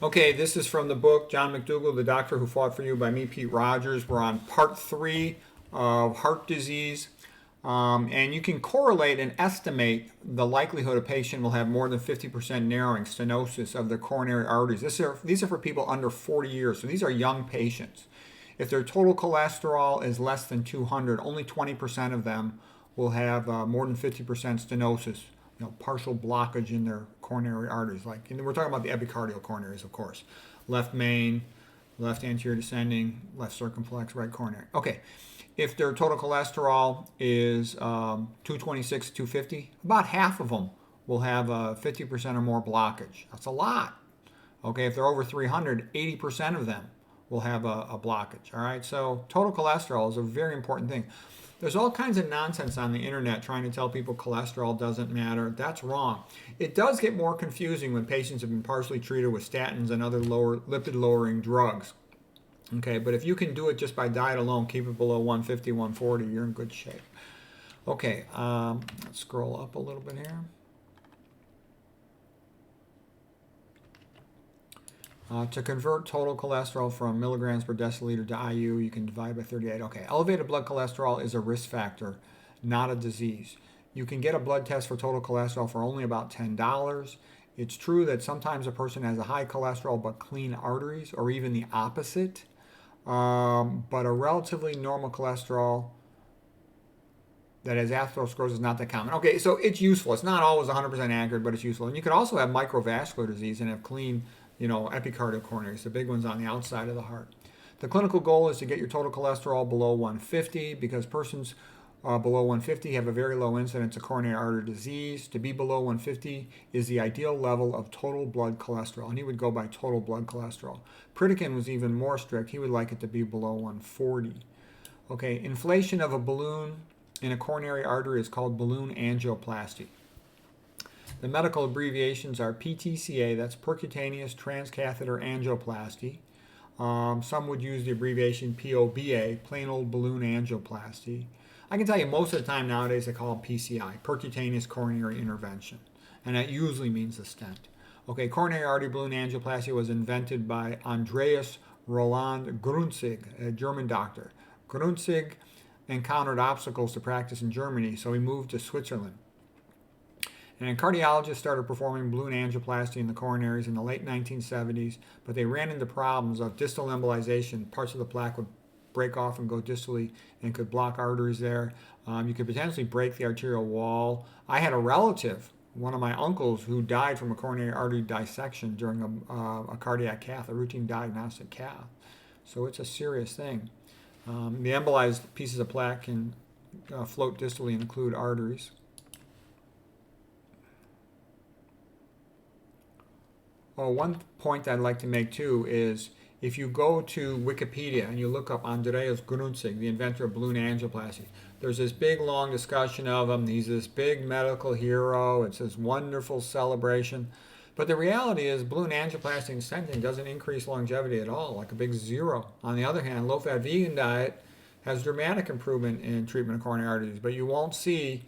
Okay, this is from the book John McDougall, The Doctor Who Fought for You by me, Pete Rogers. We're on part 3 of heart disease. And you can correlate and estimate the likelihood a patient will have more than 50% narrowing, stenosis of the coronary arteries. These are for people under 40 years, so these are young patients. If their total cholesterol is less than 200, only 20% of them will have more than 50% stenosis, partial blockage in their coronary arteries. And we're talking about the epicardial coronaries, of course. Left main, left anterior descending, left circumflex, right coronary. Okay, if their total cholesterol is 226, 250, about half of them will have 50% or more blockage. That's a lot. Okay, if they're over 300, 80% of them will have a blockage. All right, so total cholesterol is a very important thing. There's all kinds of nonsense on the internet trying to tell people cholesterol doesn't matter. That's wrong. It does get more confusing when patients have been partially treated with statins and other lipid lowering drugs. Okay, but if you can do it just by diet alone, keep it below 150, 140, you're in good shape. Okay, let's scroll up a little bit here. To convert total cholesterol from milligrams per deciliter to IU, you can divide by 38. Okay, elevated blood cholesterol is a risk factor, not a disease. You can get a blood test for total cholesterol for only about $10. It's true that sometimes a person has a high cholesterol but clean arteries, or even the opposite. But a relatively normal cholesterol that has atherosclerosis is not that common. Okay, so it's useful. It's not always 100% accurate, but it's useful. And you can also have microvascular disease and have clean, epicardial coronaries, the big ones on the outside of the heart. The clinical goal is to get your total cholesterol below 150 because persons below 150 have a very low incidence of coronary artery disease. To be below 150 is the ideal level of total blood cholesterol, and he would go by total blood cholesterol. Pritikin was even more strict. He would like it to be below 140. Okay, inflation of a balloon in a coronary artery is called balloon angioplasty. The medical abbreviations are PTCA, that's percutaneous transcatheter angioplasty. Some would use the abbreviation POBA, plain old balloon angioplasty. I can tell you most of the time nowadays they call it PCI, percutaneous coronary intervention, and that usually means a stent. Okay, coronary artery balloon angioplasty was invented by Andreas Roland Grünzig, a German doctor. Grünzig encountered obstacles to practice in Germany, so he moved to Switzerland. And cardiologists started performing balloon angioplasty in the coronaries in the late 1970s, but they ran into problems of distal embolization. Parts of the plaque would break off and go distally and could block arteries there. You could potentially break the arterial wall. I had a relative, one of my uncles, who died from a coronary artery dissection during a cardiac cath, a routine diagnostic cath. So it's a serious thing. The embolized pieces of plaque can float distally and include arteries. Oh, one point I'd like to make too is if you go to Wikipedia and you look up Andreas Grünzig, the inventor of balloon angioplasty, there's this big long discussion of him. He's this big medical hero. It's this wonderful celebration. But the reality is balloon angioplasty and stenting doesn't increase longevity at all, like a big zero. On the other hand, low-fat vegan diet has dramatic improvement in treatment of coronary arteries, but you won't see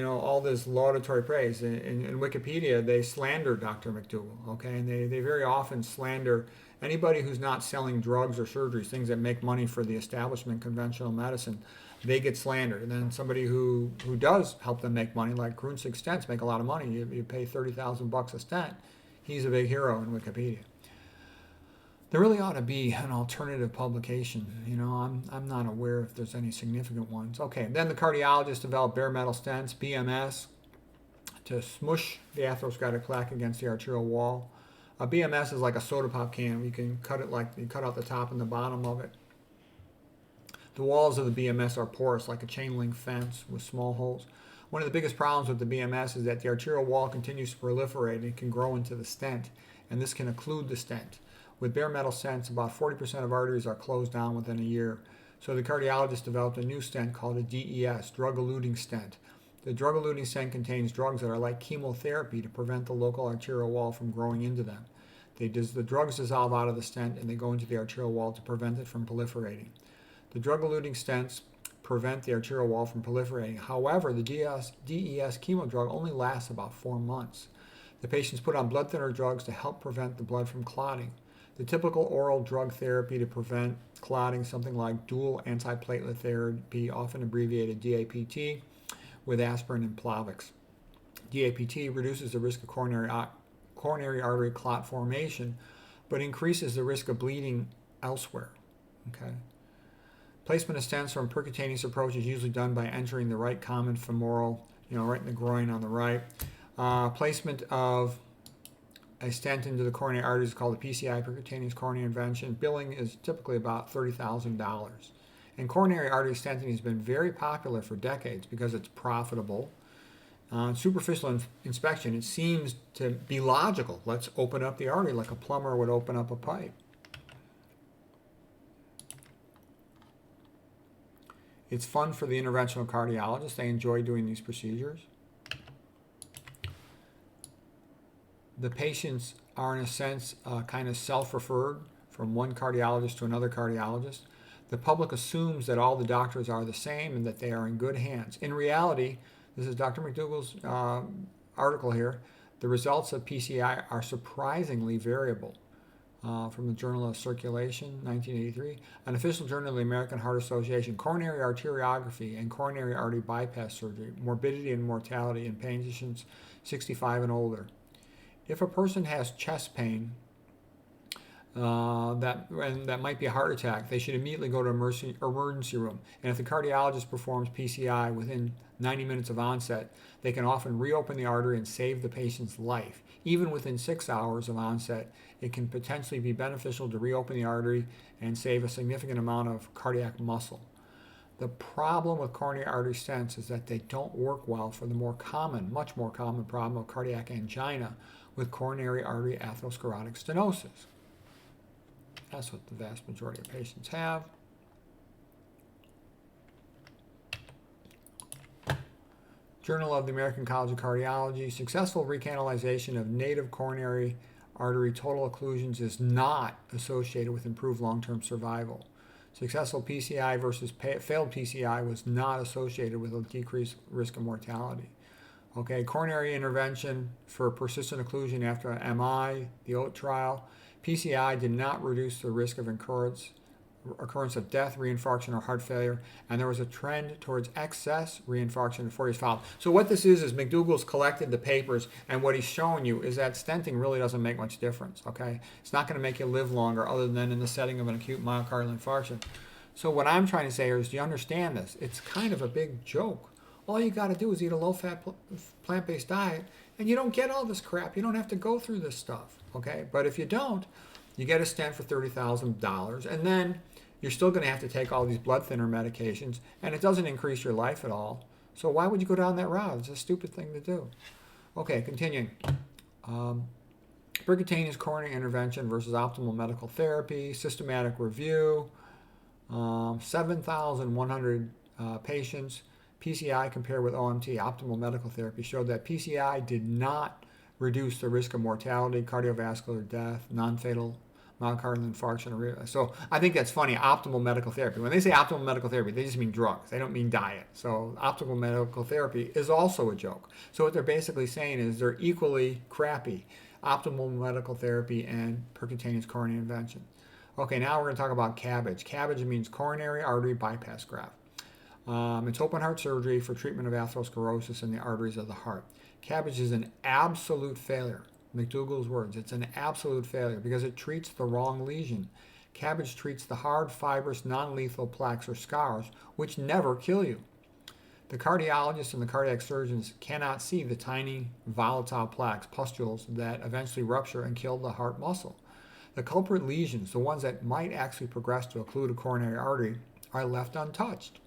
all this laudatory praise. In Wikipedia, they slander Dr. McDougall, okay? And they very often slander anybody who's not selling drugs or surgeries, things that make money for the establishment, conventional medicine. They get slandered. And then somebody who does help them make money, like Grünzig stents, make a lot of money. You pay $30,000 a stent. He's a big hero in Wikipedia. There really ought to be an alternative publication. I'm not aware if there's any significant ones. Okay, then the cardiologist developed bare metal stents, BMS, to smush the atherosclerotic plaque against the arterial wall. A BMS is like a soda pop can. You can cut it you cut out the top and the bottom of it. The walls of the BMS are porous, like a chain link fence with small holes. One of the biggest problems with the BMS is that the arterial wall continues to proliferate and can grow into the stent, and this can occlude the stent. With bare metal stents, about 40% of arteries are closed down within a year. So the cardiologist developed a new stent called a DES, drug-eluting stent. The drug-eluting stent contains drugs that are like chemotherapy to prevent the local arterial wall from growing into them. The drugs dissolve out of the stent and they go into the arterial wall to prevent it from proliferating. The drug-eluting stents prevent the arterial wall from proliferating. However, the DES chemo drug only lasts about 4 months. The patient's put on blood thinner drugs to help prevent the blood from clotting. The typical oral drug therapy to prevent clotting, something like dual antiplatelet therapy, often abbreviated DAPT, with aspirin and Plavix. DAPT reduces the risk of coronary artery clot formation, but increases the risk of bleeding elsewhere. Okay. Placement of stents from percutaneous approach is usually done by entering the right common femoral, right in the groin on the right. Placement of a stent into the coronary arteries is called a PCI, percutaneous coronary intervention. Billing is typically about $30,000. And coronary artery stenting has been very popular for decades because it's profitable. Superficial inspection, it seems to be logical. Let's open up the artery like a plumber would open up a pipe. It's fun for the interventional cardiologist. They enjoy doing these procedures. The patients are, in a sense, kind of self-referred from one cardiologist to another cardiologist. The public assumes that all the doctors are the same and that they are in good hands. In reality, this is Dr. Mcdougall's article here, the results of PCI are surprisingly variable. From the Journal of Circulation, 1983, an official journal of the American Heart Association, coronary arteriography and coronary artery bypass surgery, morbidity and mortality in patients 65 and older. If a person has chest pain, that might be a heart attack, they should immediately go to emergency room. And if the cardiologist performs PCI within 90 minutes of onset, they can often reopen the artery and save the patient's life. Even within 6 hours of onset, it can potentially be beneficial to reopen the artery and save a significant amount of cardiac muscle. The problem with coronary artery stents is that they don't work well for the much more common problem of cardiac angina with coronary artery atherosclerotic stenosis. That's what the vast majority of patients have. Journal of the American College of Cardiology, successful recanalization of native coronary artery total occlusions is not associated with improved long-term survival. Successful PCI versus failed PCI was not associated with a decreased risk of mortality. Okay, coronary intervention for persistent occlusion after MI, the OAT trial. PCI did not reduce the risk of occurrence of death, reinfarction, or heart failure, and there was a trend towards excess reinfarction in 4 years followed. So what this is Mcdougall's collected the papers, and what he's showing you is that stenting really doesn't make much difference, okay? It's not going to make you live longer other than in the setting of an acute myocardial infarction. So what I'm trying to say here is, do you understand this? It's kind of a big joke. All you got to do is eat a low-fat plant-based diet, and you don't get all this crap. You don't have to go through this stuff, okay? But if you don't, you get a stent for $30,000, and then you're still going to have to take all these blood thinner medications, and it doesn't increase your life at all. So why would you go down that route? It's a stupid thing to do. Okay, continuing. Percutaneous coronary intervention versus optimal medical therapy, systematic review, 7,100 patients. PCI compared with OMT, optimal medical therapy, showed that PCI did not reduce the risk of mortality, cardiovascular death, non-fatal myocardial infarction. So I think that's funny, optimal medical therapy. When they say optimal medical therapy, they just mean drugs. They don't mean diet. So optimal medical therapy is also a joke. So what they're basically saying is they're equally crappy, optimal medical therapy and percutaneous coronary intervention. Okay, now we're going to talk about CABG. CABG means coronary artery bypass graft. It's open heart surgery for treatment of atherosclerosis in the arteries of the heart. CABG is an absolute failure. Mcdougall's words, it's an absolute failure because it treats the wrong lesion. CABG treats the hard, fibrous, non-lethal plaques or scars, which never kill you. The cardiologists and the cardiac surgeons cannot see the tiny, volatile plaques, pustules, that eventually rupture and kill the heart muscle. The culprit lesions, the ones that might actually progress to occlude a coronary artery, are left untouched.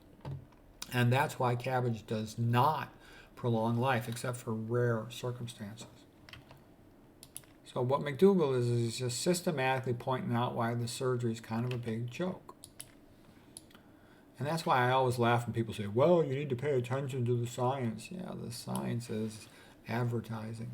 And that's why CABG does not prolong life, except for rare circumstances. So what Mcdougall is just systematically pointing out why the surgery is kind of a big joke. And that's why I always laugh when people say, well, you need to pay attention to the science. Yeah, the science is advertising.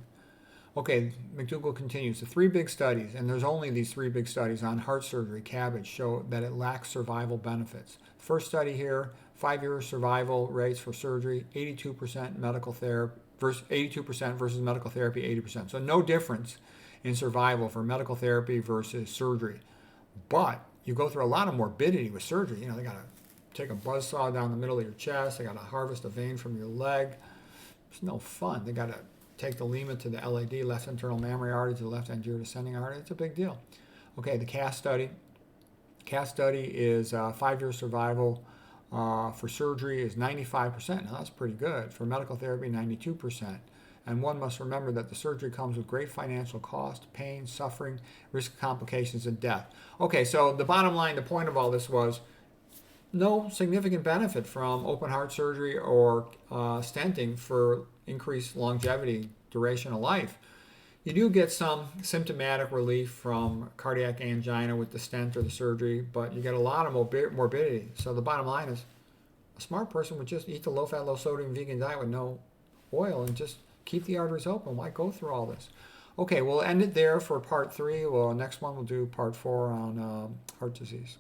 Okay, Mcdougall continues. The 3 big studies, and there's only these 3 big studies on heart surgery, CABG, show that it lacks survival benefits. First study here, 5-year survival rates for surgery, 82% versus 82% versus medical therapy 80%. So no difference in survival for medical therapy versus surgery. But you go through a lot of morbidity with surgery. You know, they got to take a buzzsaw down the middle of your chest. They got to harvest a vein from your leg. It's no fun. They got to take the lima to the LAD, left internal mammary artery, to the left anterior descending artery. It's a big deal. Okay, the CAS study. CAS study is 5-year survival for surgery is 95%. Now that's pretty good. For medical therapy, 92%. And one must remember that the surgery comes with great financial cost, pain, suffering, risk of complications, and death. Okay, so the bottom line, the point of all this was no significant benefit from open heart surgery or stenting for increased longevity, duration of life. You do get some symptomatic relief from cardiac angina with the stent or the surgery, but you get a lot of morbidity. So the bottom line is a smart person would just eat the low-fat, low-sodium vegan diet with no oil and just keep the arteries open. Why go through all this? Okay, we'll end it there for part 3. Well, next one we'll do part 4 on heart disease.